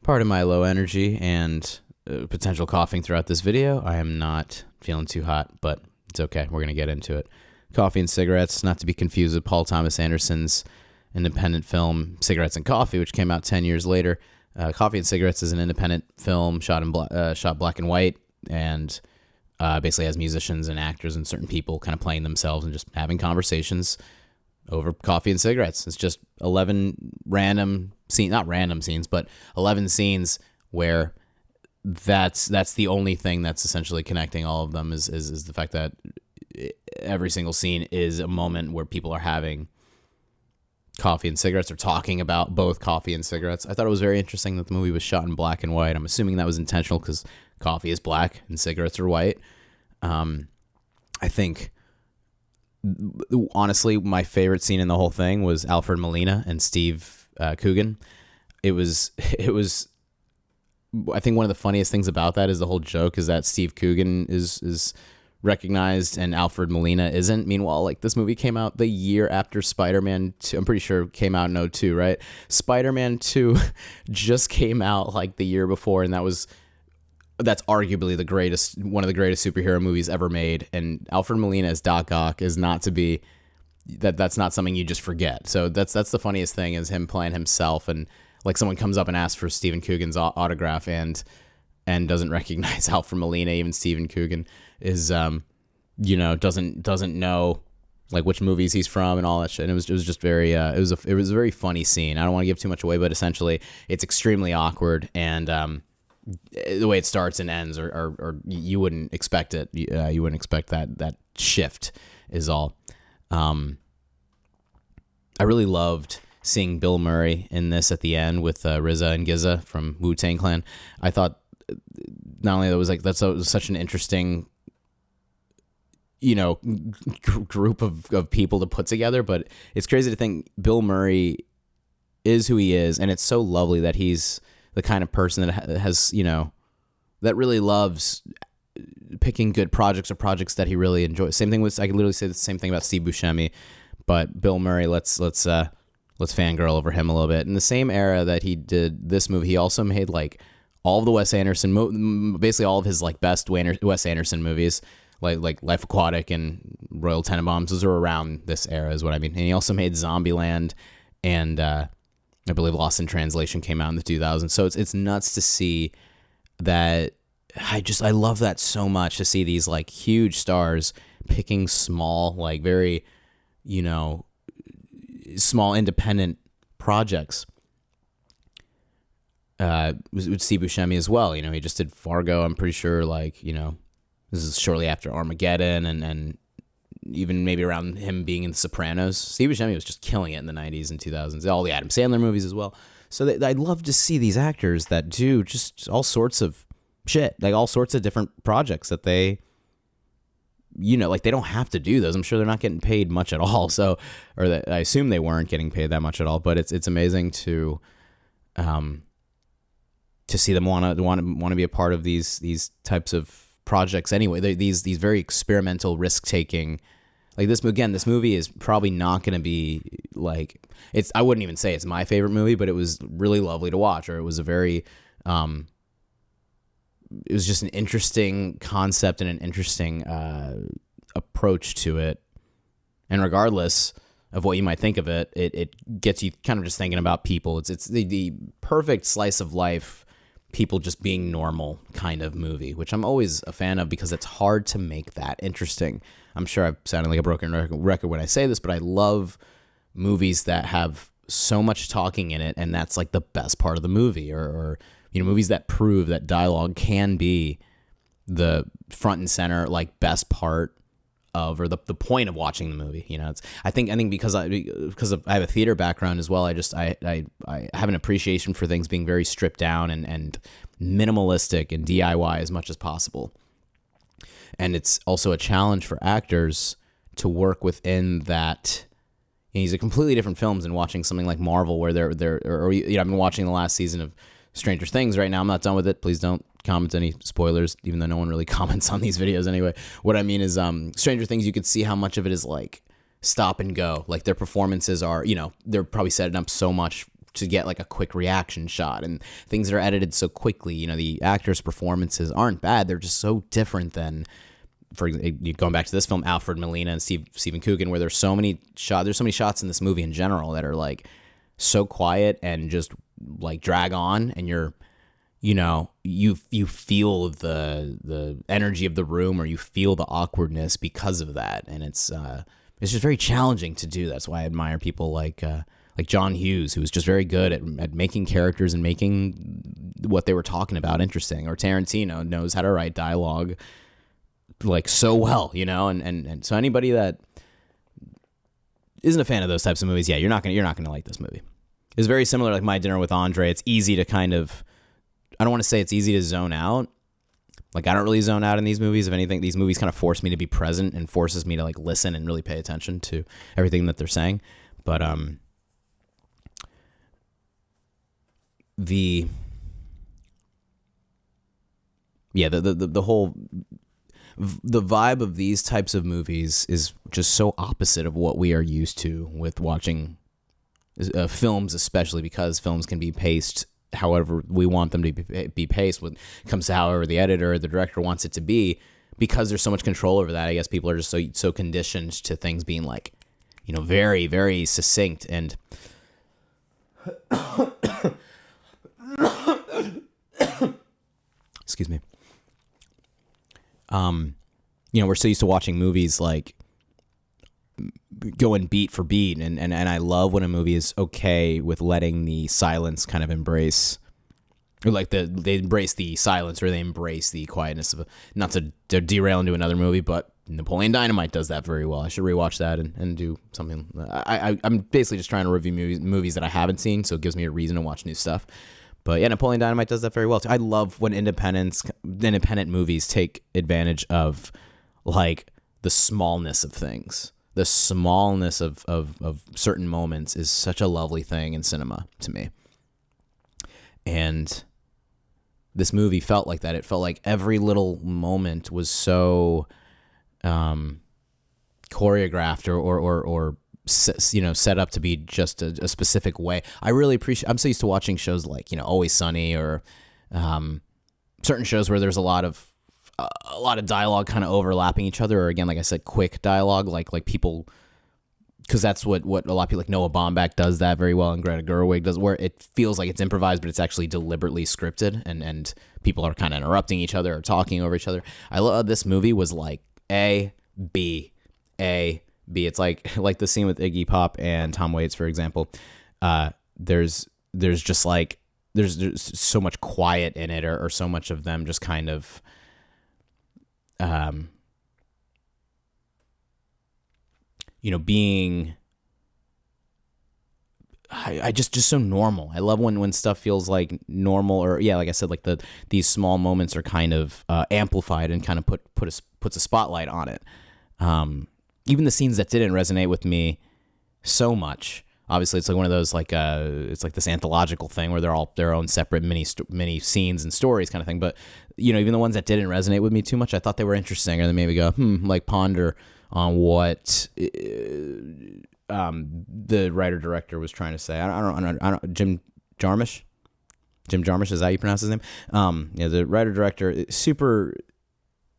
Pardon my low energy and potential coughing throughout this video. I am not feeling too hot, but it's okay. We're going to get into it. Coffee and Cigarettes, not to be confused with Paul Thomas Anderson's independent film Cigarettes and Coffee, which came out 10 years later. Coffee and Cigarettes is an independent film shot black and white, and basically has musicians and actors and certain people kind of playing themselves and just having conversations over coffee and cigarettes. It's just 11 random scenes, not random scenes, but 11 scenes where that's the only thing that's essentially connecting all of them is the fact that every single scene is a moment where people are having coffee and cigarettes or talking about both coffee and cigarettes. I thought it was very interesting that the movie was shot in black and white. I'm assuming that was intentional because coffee is black and cigarettes are white. I think, honestly, my favorite scene in the whole thing was Alfred Molina and Steve Coogan. It was. I think one of the funniest things about that is the whole joke is that Steve Coogan is recognized and Alfred Molina isn't. Meanwhile, like, this movie came out the year after Spider-Man 2. I'm pretty sure it came out in 2002, right? Spider-Man 2 just came out like the year before, and that's arguably one of the greatest superhero movies ever made. And Alfred Molina as Doc Ock is not to be that's not something you just forget. So that's the funniest thing is him playing himself, and like someone comes up and asks for Stephen Coogan's autograph and doesn't recognize Alfred Molina. Even Stephen Coogan is doesn't know like which movies he's from and all that shit. And it was just very it was a very funny scene. I don't want to give too much away, but essentially it's extremely awkward, and the way it starts and ends or you wouldn't expect it. You wouldn't expect that shift is all. I really loved seeing Bill Murray in this at the end with RZA and GZA from Wu-Tang Clan. I thought not only that was such an interesting, group of people to put together, but it's crazy to think Bill Murray is who he is, and it's so lovely that he's the kind of person that has, that really loves picking good projects or projects that he really enjoys. Same thing with, I could literally say the same thing about Steve Buscemi, but Bill Murray, let's fangirl over him a little bit. In the same era that he did this movie, he also made like all of the Wes Anderson, basically all of his like best Wes Anderson movies, like Life Aquatic and Royal Tenenbaums. Those are around this era, is what I mean. And he also made Zombieland, and I believe Lost in Translation came out in the 2000s. So it's nuts to see that. I love that so much, to see these like huge stars picking small, like very, small independent projects. With Steve Buscemi as well. He just did Fargo. I'm pretty sure, this is shortly after Armageddon, and even maybe around him being in The Sopranos. Steve Buscemi was just killing it in the 90s and 2000s. All the Adam Sandler movies as well. So I'd love to see these actors that do just all sorts of shit, like all sorts of different projects that they, they don't have to do those. I'm sure they're not getting paid much at all. So, I assume they weren't getting paid that much at all. But it's amazing to see them want to be a part of these types of projects. Anyway, these very experimental, risk taking. Like this movie is probably not going to be like it's. I wouldn't even say it's my favorite movie, but it was really lovely to watch. Or it was a very it was just an interesting concept and an interesting approach to it. And regardless of what you might think of it, it gets you kind of just thinking about people. It's the perfect slice of life, people just being normal kind of movie, which I'm always a fan of because it's hard to make that interesting. I'm sure I'm sounding like a broken record when I say this, but I love movies that have so much talking in it, and that's like the best part of the movie, or movies that prove that dialogue can be the front and center, like best part of, or the point of watching the movie. I think because I have a theater background as well, I have an appreciation for things being very stripped down and minimalistic and DIY as much as possible. And it's also a challenge for actors to work within that. These are completely different films than watching something like Marvel, where I've been watching the last season of Stranger Things right now. I'm not done with it. Please don't comment any spoilers, even though no one really comments on these videos anyway. What I mean is, Stranger Things, you could see how much of it is like stop and go. Like their performances are, they're probably setting up so much to get like a quick reaction shot, and things that are edited so quickly. You know, the actors' performances aren't bad. They're just so different than, for example, going back to this film, Alfred Molina and Stephen Coogan, where there's so many shots in this movie in general that are like so quiet and just like drag on, and you feel the energy of the room, or you feel the awkwardness because of that, and it's just very challenging to do. That's why I admire people like John Hughes, who was just very good at making characters and making what they were talking about interesting. Or Tarantino knows how to write dialogue like so well, and so anybody that isn't a fan of those types of movies, you're not gonna like this movie. It's very similar, like My Dinner with Andre. It's easy to kind of, I don't want to say it's easy to zone out. Like, I don't really zone out in these movies. If anything, these movies kind of force me to be present and forces me to like listen and really pay attention to everything that they're saying. But the whole the vibe of these types of movies is just so opposite of what we are used to with watching films, especially because films can be paced however we want them to be paced. When it comes to however the editor or the director wants it to be, because there's so much control over that. I guess people are just so conditioned to things being like, very, very succinct and excuse me. We're so used to watching movies like going beat for beat, and I love when a movie is okay with letting the silence kind of embrace, or like they embrace the silence, or they embrace the quietness of not to derail into another movie, but Napoleon Dynamite does that very well. I should rewatch that and do something. I'm basically just trying to review movies that I haven't seen, so it gives me a reason to watch new stuff. But yeah, Napoleon Dynamite does that very well too. I love when independent movies take advantage of like the smallness of things. The smallness of certain moments is such a lovely thing in cinema to me. And this movie felt like that. It felt like every little moment was so choreographed or set up to be just a specific way. I really appreciate. I'm so used to watching shows like Always Sunny, or certain shows where there's a lot of dialogue kind of overlapping each other, or again, like I said, quick dialogue, like people, because that's what a lot of people like Noah Baumbach does that very well, and Greta Gerwig does, where it feels like it's improvised, but it's actually deliberately scripted, and people are kind of interrupting each other or talking over each other. I love this movie was like A, B, A, B. It's like the scene with Iggy Pop and Tom Waits, for example. There's just like there's so much quiet in it, or so much of them just kind of being I just so normal. I love when stuff feels like normal, or like I said, like these small moments are kind of amplified and kind of puts a spotlight on it. Even the scenes that didn't resonate with me so much. Obviously, it's like one of those it's like this anthological thing where they're all their own separate mini scenes and stories kind of thing. But even the ones that didn't resonate with me too much, I thought they were interesting, or they maybe go like ponder on what the writer director was trying to say. I don't Jim Jarmusch. Jim Jarmusch, is that how you pronounce his name? The writer director, super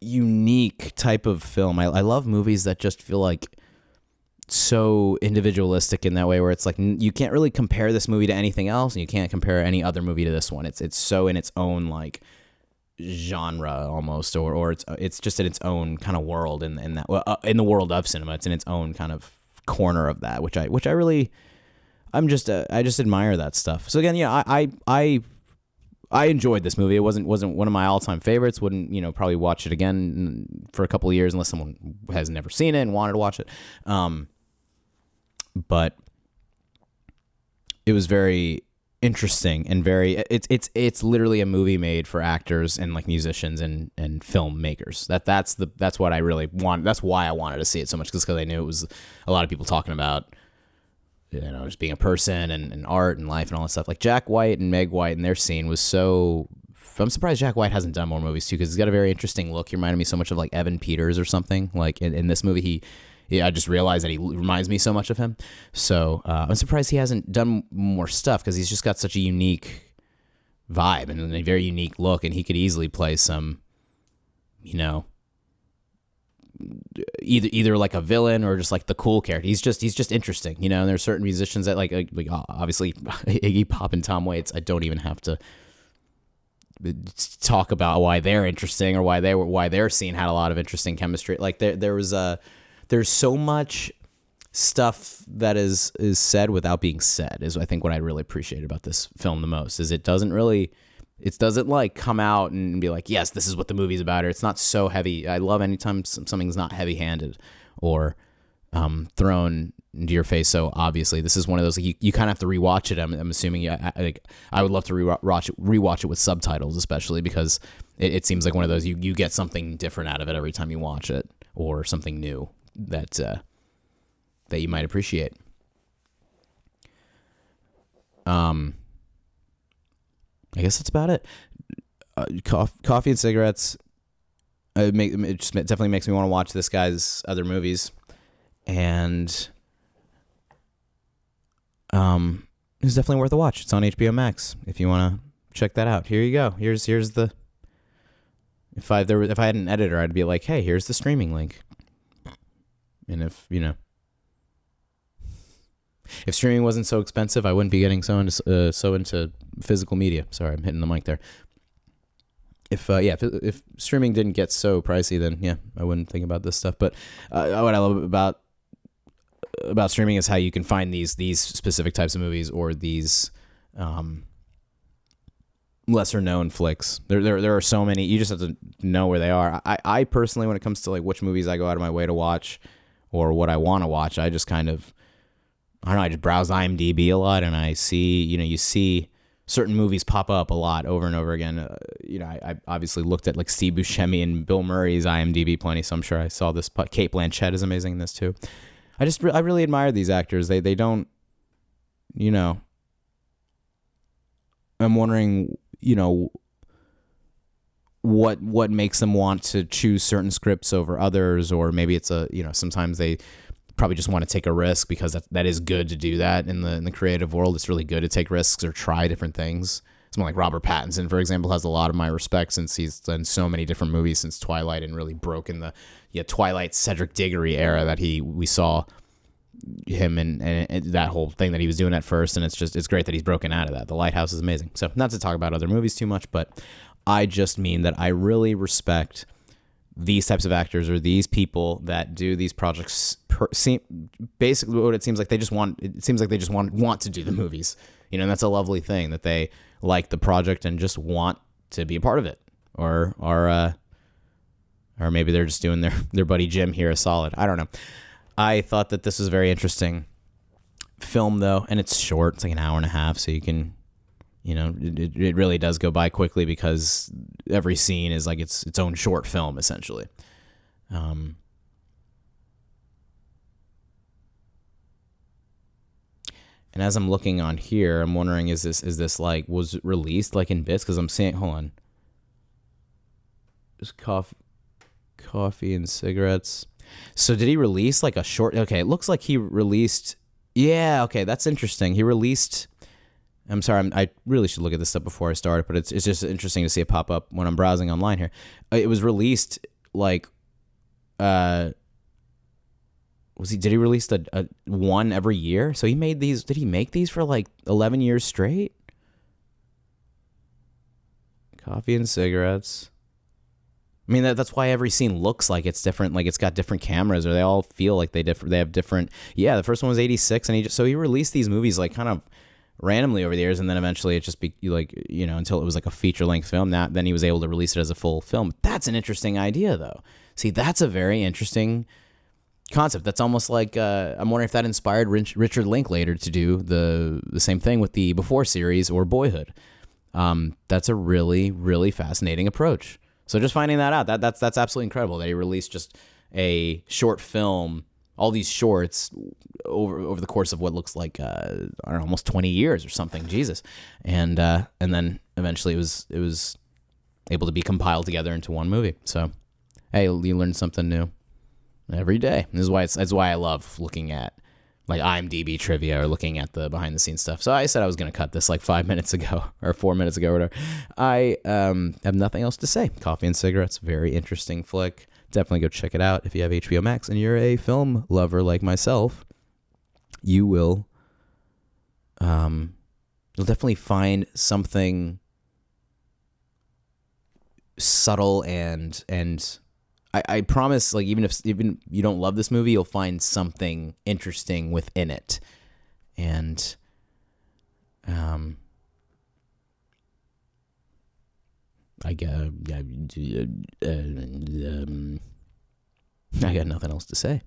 unique type of film. I love movies that just feel like so individualistic in that way, where it's like you can't really compare this movie to anything else, and you can't compare any other movie to this one. It's so in its own like genre almost, or it's just in its own kind of world in that in the world of cinema. It's in its own kind of corner of that, which I really I just admire that stuff. So again, I enjoyed this movie. It wasn't one of my all-time favorites. Wouldn't probably watch it again for a couple of years unless someone has never seen it and wanted to watch it. But it was very interesting and very it's literally a movie made for actors and like musicians and filmmakers. That's what I really want. That's why I wanted to see it so much, because I knew it was a lot of people talking about just being a person and art and life and all that stuff. Like Jack White and Meg White and their scene was so. I'm surprised Jack White hasn't done more movies too, because he's got a very interesting look. He reminded me so much of like Evan Peters or something. Like in this movie, yeah, I just realized that he reminds me so much of him. So I'm surprised he hasn't done more stuff because he's just got such a unique vibe and a very unique look, and he could easily play some, you know, either like a villain or just like the cool character. He's just interesting, you know. And there's certain musicians that like obviously Iggy Pop and Tom Waits. I don't even have to talk about why they're interesting or why their scene had a lot of interesting chemistry. Like there's so much stuff that is said without being said is I think what I really appreciate about this film the most. Is it doesn't like come out and be like, yes, this is what the movie's about, or it's not so heavy. I love anytime something's not heavy-handed or thrown into your face. So obviously this is one of those, like, you kind of have to rewatch it. I'm assuming I would love to rewatch it with subtitles, especially because it seems like one of those you get something different out of it every time you watch it, or something new that you might appreciate. I guess that's about it. Coffee and cigarettes. It definitely makes me want to watch this guy's other movies, and it's definitely worth a watch. It's on HBO Max if you want to check that out. Here you go. Here's the. If I had an editor, I'd be like, hey, here's the streaming link. And if streaming wasn't so expensive, I wouldn't be getting so into physical media. Sorry, I'm hitting the mic there. If streaming didn't get so pricey, then yeah, I wouldn't think about this stuff. But what I love about streaming is how you can find these specific types of movies, or these lesser known flicks. There are so many. You just have to know where they are. I personally, when it comes to like which movies I go out of my way to watch or what I want to watch, I just kind of, I don't know, I just browse IMDb a lot, and I see, you see certain movies pop up a lot over and over again. I obviously looked at like Steve Buscemi and Bill Murray's IMDb plenty, so I'm sure I saw this. Cate Blanchett is amazing in this too. I really admire these actors. They don't, I'm wondering, what makes them want to choose certain scripts over others, or maybe it's sometimes they probably just want to take a risk, because that is good to do that in the creative world. It's really good to take risks or try different things. Someone like Robert Pattinson, for example, has a lot of my respect, since he's done so many different movies since Twilight and really broke in the Twilight Cedric Diggory era that we saw him and that whole thing that he was doing at first, and it's great that he's broken out of that. The Lighthouse is amazing. So not to talk about other movies too much, but I just mean that I really respect these types of actors, or these people that do these projects. Basically, what it seems like they just want to do the movies, and that's a lovely thing, that they like the project and just want to be a part of it, or maybe they're just doing their buddy Jim here a solid. I don't know. I thought that this was a very interesting film, though, and it's short. It's like an hour and a half, so you can, it really does go by quickly, because every scene is like its own short film, essentially. And as I'm looking on here, I'm wondering, is this like, was it released like in bits? Because I'm seeing, hold on, just coffee and cigarettes. So did he release like a short? Okay, it looks like he released. Yeah, okay, that's interesting. He released. I'm sorry, I really should look at this stuff before I start, but it's just interesting to see it pop up when I'm browsing online here. It was released like, did he release a one every year? So he made these. Did he make these for like 11 years straight? Coffee and cigarettes. I mean, that's why every scene looks like it's different. Like, it's got different cameras, or they all feel like they have different. Yeah, the first one was 86, and he released these movies like kind of randomly over the years, and then eventually it just until it was like a feature length film. Then he was able to release it as a full film. That's an interesting idea, though. See, that's a very interesting concept. That's almost like I'm wondering if that inspired Richard Linklater to do the same thing with the Before series or Boyhood. That's a really, really fascinating approach. So just finding that out, that's absolutely incredible that he released just a short film, all these shorts over the course of what looks like I don't know, almost 20 years or something. Jesus, and then eventually it was able to be compiled together into one movie. So hey, you learned something new. every day. That's why I love looking at like IMDb trivia or looking at the behind the scenes stuff. So I said I was going to cut this like 5 minutes ago or 4 minutes ago or whatever. I have nothing else to say. Coffee and Cigarettes, very interesting flick. Definitely go check it out if you have HBO Max and you're a film lover like myself. You will, you'll definitely find something subtle and I promise, like even if you don't love this movie, you'll find something interesting within it, and I got I got nothing else to say.